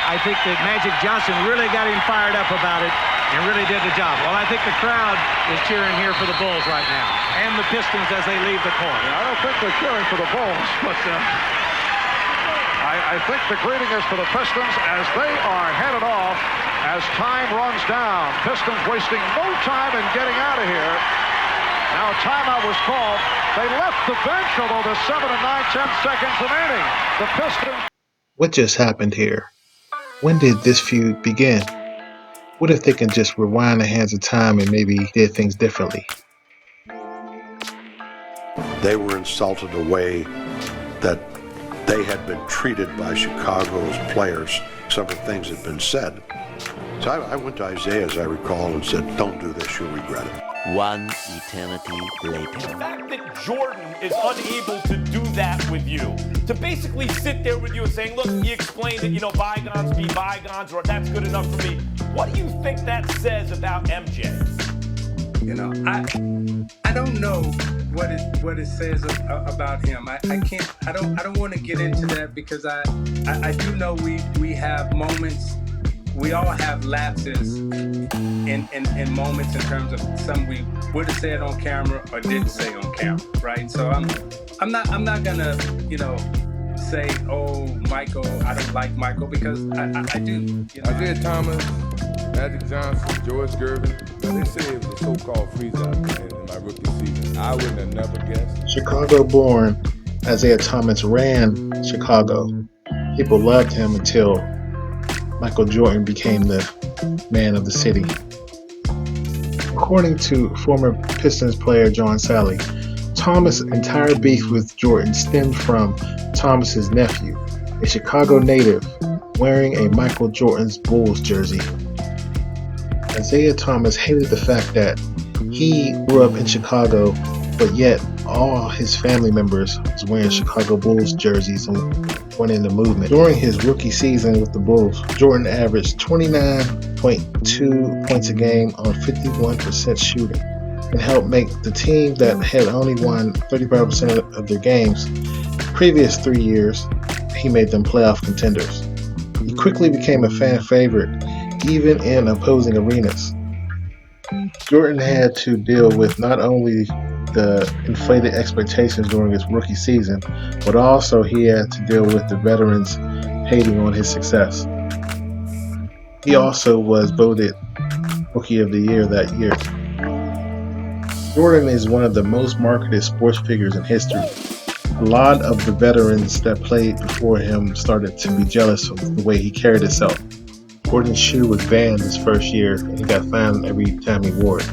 I think that Magic Johnson really got him fired up about it and really did the job. Well, I think the crowd is cheering here for the Bulls right now, and the Pistons as they leave the court. I don't think they're cheering for the Bulls, but I think the greeting is for the Pistons as they are headed off as time runs down. Pistons wasting no time in getting out of here. Now timeout was called. They left the bench, although there's 7 and 9, 10 seconds remaining. The Pistons. What just happened here? When did this feud begin? What if they can just rewind the hands of time and maybe did things differently? They were insulted a way that they had been treated by Chicago's players. Several things had been said. So I went to Isiah, as I recall, and said, don't do this, you'll regret it. One eternity later. The fact that Jordan is unable to do that with you, to basically sit there with you and saying, look, he explained that, bygones be bygones, or that's good enough for me. What do you think that says about MJ? I don't know what it says about him. I don't want to get into that because I do know we have moments. We all have lapses in moments in terms of something we would have said on camera or didn't say on camera, right? So I'm not gonna say, oh, Michael, I don't like Michael, because I do. Isiah Thomas, Magic Johnson, George Gervin. Now they say it was a so-called freeze-out in my rookie season. I wouldn't have never guessed. Chicago-born Isiah Thomas ran Chicago. People loved him until Michael Jordan became the man of the city. According to former Pistons player John Sally, Thomas' entire beef with Jordan stemmed from Thomas's nephew, a Chicago native, wearing a Michael Jordan's Bulls jersey. Isiah Thomas hated the fact that he grew up in Chicago, but yet all his family members was wearing Chicago Bulls jerseys and went in the movement. During his rookie season with the Bulls, Jordan averaged 29.2 points a game on 51% shooting and helped make the team that had only won 35% of their games the previous 3 years. He made them playoff contenders. He quickly became a fan favorite, even in opposing arenas. Jordan had to deal with not only the inflated expectations during his rookie season, but also he had to deal with the veterans hating on his success. He also was voted Rookie of the Year that year. Jordan is one of the most marketed sports figures in history. A lot of the veterans that played before him started to be jealous of the way he carried himself. Jordan's shoe was banned his first year, and he got fined every time he wore it.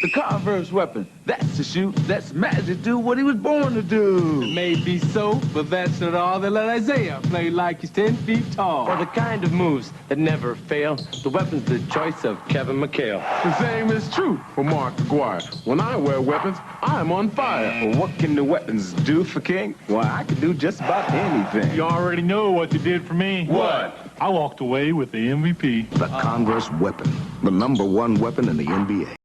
The Converse weapon, that's the shoe that's Magic do what he was born to do. It may be so, but that's not all that let Isiah play like he's 10 feet tall. For the kind of moves that never fail, the weapon's the choice of Kevin McHale. The same is true for Mark Aguirre. When I wear weapons, I'm on fire. Well, what can the weapons do for King? Why, I can do just about anything. You already know what you did for me. What? I walked away with the MVP. The Converse weapon, the #1 weapon in the NBA.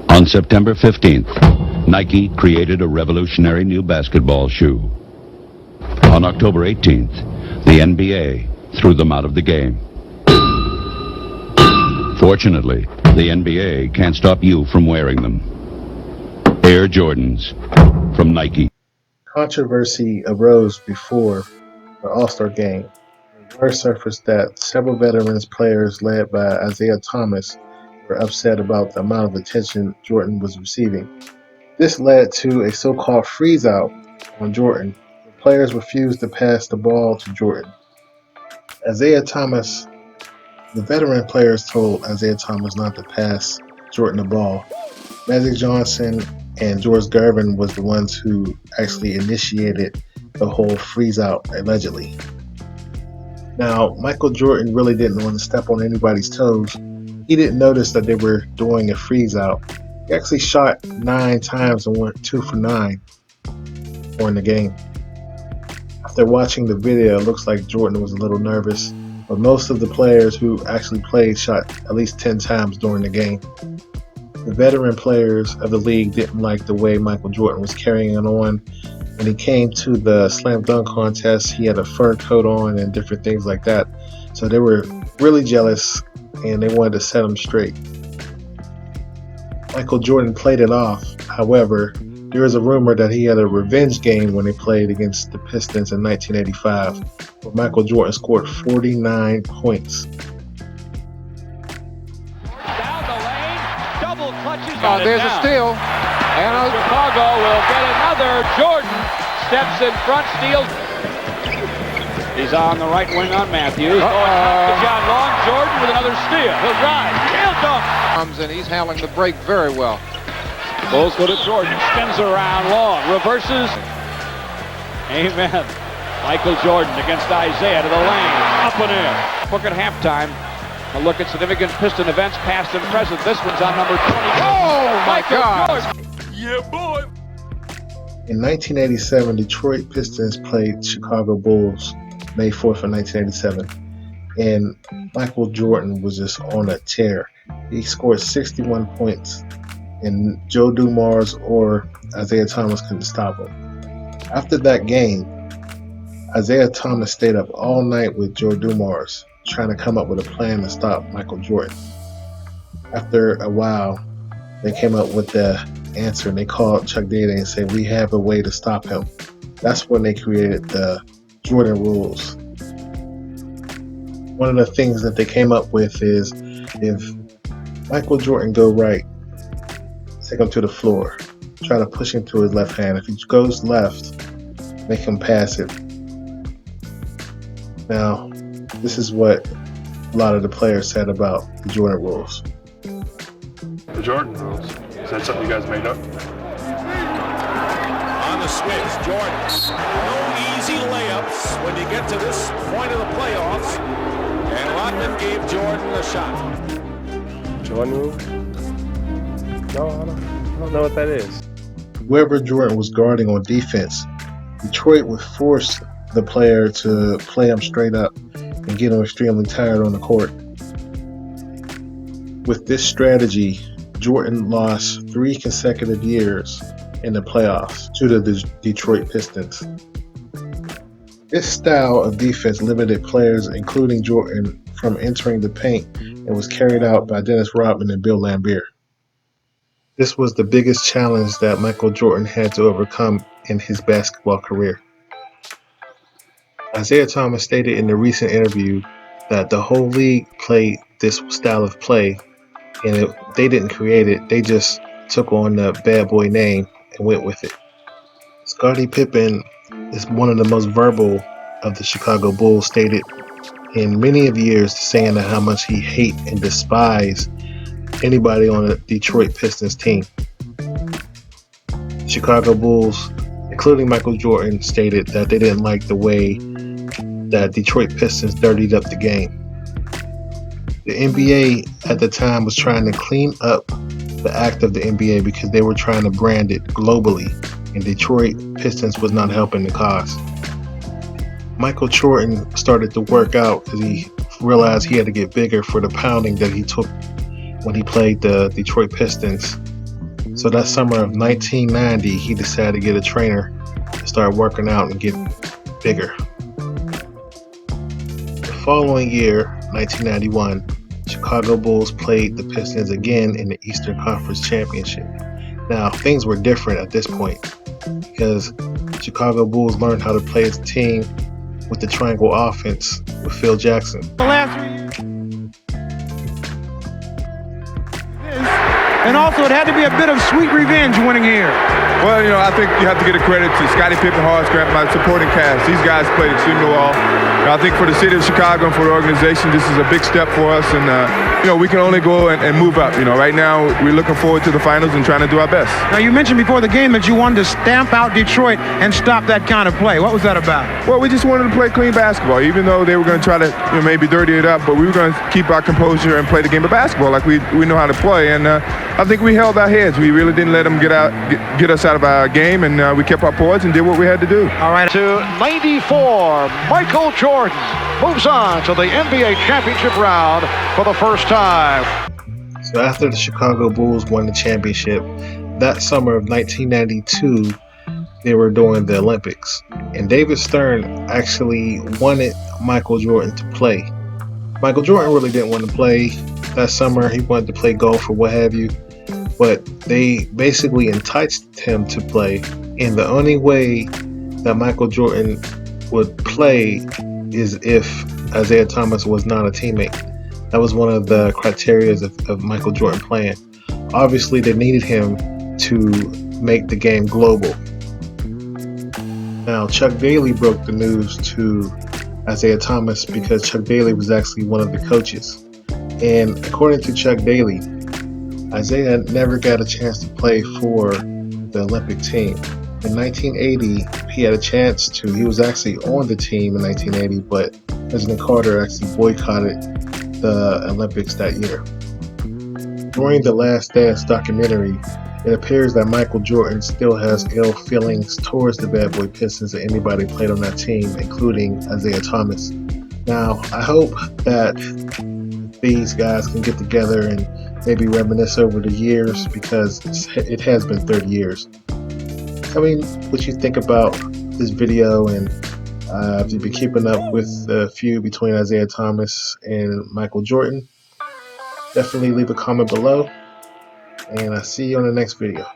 On September 15th, Nike created a revolutionary new basketball shoe. On October 18th, the NBA threw them out of the game. Fortunately, the NBA can't stop you from wearing them. Air Jordans from Nike. Controversy arose before the All-Star game. Word surfaced that several veterans players led by Isiah Thomas were upset about the amount of attention Jordan was receiving. This led to a so-called freeze-out on Jordan. The players refused to pass the ball to Jordan. The veteran players told Isiah Thomas not to pass Jordan the ball. Magic Johnson and George Gervin was the ones who actually initiated the whole freeze-out, allegedly. Now, Michael Jordan really didn't want to step on anybody's toes. He didn't notice that they were doing a freeze-out. He actually shot 9 times and went 2 for 9 during the game. After watching the video, it looks like Jordan was a little nervous. but most of the players who actually played shot at least 10 times during the game. The veteran players of the league didn't like the way Michael Jordan was carrying it on. When he came to the slam dunk contest, he had a fur coat on and different things like that. So they were really jealous and they wanted to set him straight. Michael Jordan played it off. However, there is a rumor that he had a revenge game when they played against the Pistons in 1985, where Michael Jordan scored 49 points. Down the lane, double clutches. There's a steal. And Chicago will get another. Jordan steps in front, steals. He's on the right wing on Matthews. Going up to John Long. Jordan with another steal. He'll drive. He'll dunk. Comes in. He's handling the break very well. Bulls go to Jordan. Spins around. Long. Reverses. Amen. Michael Jordan against Isiah to the lane. Up and in. Book at halftime. A look at significant Piston events, past and present. This one's on number 20. Oh, my God. Jordan. Yeah, boy. In 1987, Detroit Pistons played Chicago Bulls May 4th of 1987, and Michael Jordan was just on a tear. He scored 61 points, and Joe Dumars or Isiah Thomas couldn't stop him. After that game, Isiah Thomas stayed up all night with Joe Dumars, trying to come up with a plan to stop Michael Jordan. After a while, they came up with the answer, and they called Chuck Daly and said, "We have a way to stop him." That's when they created the Jordan rules. One of the things that they came up with is, if Michael Jordan go right, take him to the floor, try to push him to his left hand. If he goes left, make him pass it. Now, this is what a lot of the players said about the Jordan rules. The Jordan rules. Is that something you guys made up? On the switch, Jordan. No easy layups when you get to this point of the playoffs. And Rodman gave Jordan a shot. Jordan rules? No, I don't know what that is. Whoever Jordan was guarding on defense, Detroit would force the player to play him straight up and get him extremely tired on the court. With this strategy, Jordan lost 3 consecutive years in the playoffs to the Detroit Pistons. This style of defense limited players, including Jordan, from entering the paint and was carried out by Dennis Rodman and Bill Laimbeer. This was the biggest challenge that Michael Jordan had to overcome in his basketball career. Isiah Thomas stated in a recent interview that the whole league played this style of play, and they didn't create it, they just took on the bad boy name and went with it. Scottie Pippen is one of the most verbal of the Chicago Bulls, stated in many of years saying how much he hate and despise anybody on the Detroit Pistons team. The Chicago Bulls, including Michael Jordan, stated that they didn't like the way that Detroit Pistons dirtied up the game. The NBA at the time was trying to clean up the act of the NBA because they were trying to brand it globally, and Detroit Pistons was not helping the cause. Michael Jordan started to work out because he realized he had to get bigger for the pounding that he took when he played the Detroit Pistons. So that summer of 1990, he decided to get a trainer to start working out and get bigger. The following year, 1991, Chicago Bulls played the Pistons again in the Eastern Conference Championship. Now, things were different at this point because Chicago Bulls learned how to play as a team with the triangle offense with Phil Jackson. The last 3 years. And also, it had to be a bit of sweet revenge winning here. Well, I think you have to give a credit to Scottie Pippen, Hardscrap, my supporting cast. These guys played extremely well. And I think for the city of Chicago and for the organization, this is a big step for us. And, we can only go and move up. Right now, we're looking forward to the finals and trying to do our best. Now, you mentioned before the game that you wanted to stamp out Detroit and stop that kind of play. What was that about? Well, we just wanted to play clean basketball, even though they were going to try to maybe dirty it up. But we were going to keep our composure and play the game of basketball like we know how to play. And I think we held our heads. We really didn't let them get us out of our game, and we kept our poise and did what we had to do. All right, to 94, Michael Jordan moves on to the NBA championship round for the first time. So after the Chicago Bulls won the championship, that summer of 1992, they were doing the Olympics. And David Stern actually wanted Michael Jordan to play. Michael Jordan really didn't want to play that summer. He wanted to play golf or what have you. But they basically enticed him to play. And the only way that Michael Jordan would play is if Isiah Thomas was not a teammate. That was one of the criteria of Michael Jordan playing. Obviously, they needed him to make the game global. Now, Chuck Daly broke the news to Isiah Thomas because Chuck Daly was actually one of the coaches. And according to Chuck Daly, Isiah never got a chance to play for the Olympic team. In 1980, he had a chance to. He was actually on the team in 1980, but President Carter actually boycotted the Olympics that year. During the Last Dance documentary, it appears that Michael Jordan still has ill feelings towards the Bad Boy Pistons and anybody played on that team, including Isiah Thomas. Now, I hope that these guys can get together and maybe reminisce over the years, because it has been 30 years. Tell me what you think about this video, and if you've been keeping up with the feud between Isiah Thomas and Michael Jordan. Definitely leave a comment below, and I'll see you on the next video.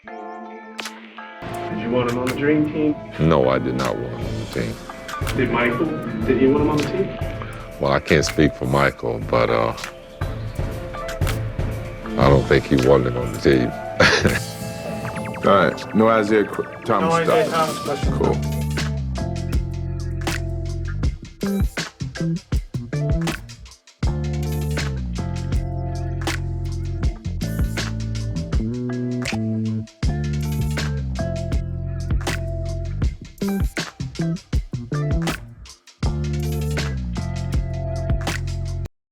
Did you want him on the dream team? No, I did not want him on the team. Did Michael? Did you want him on the team? Well, I can't speak for Michael, but I don't think he wanted him on the team. All right, no Isiah Thomas No stuff. Isiah Thomas question. Cool.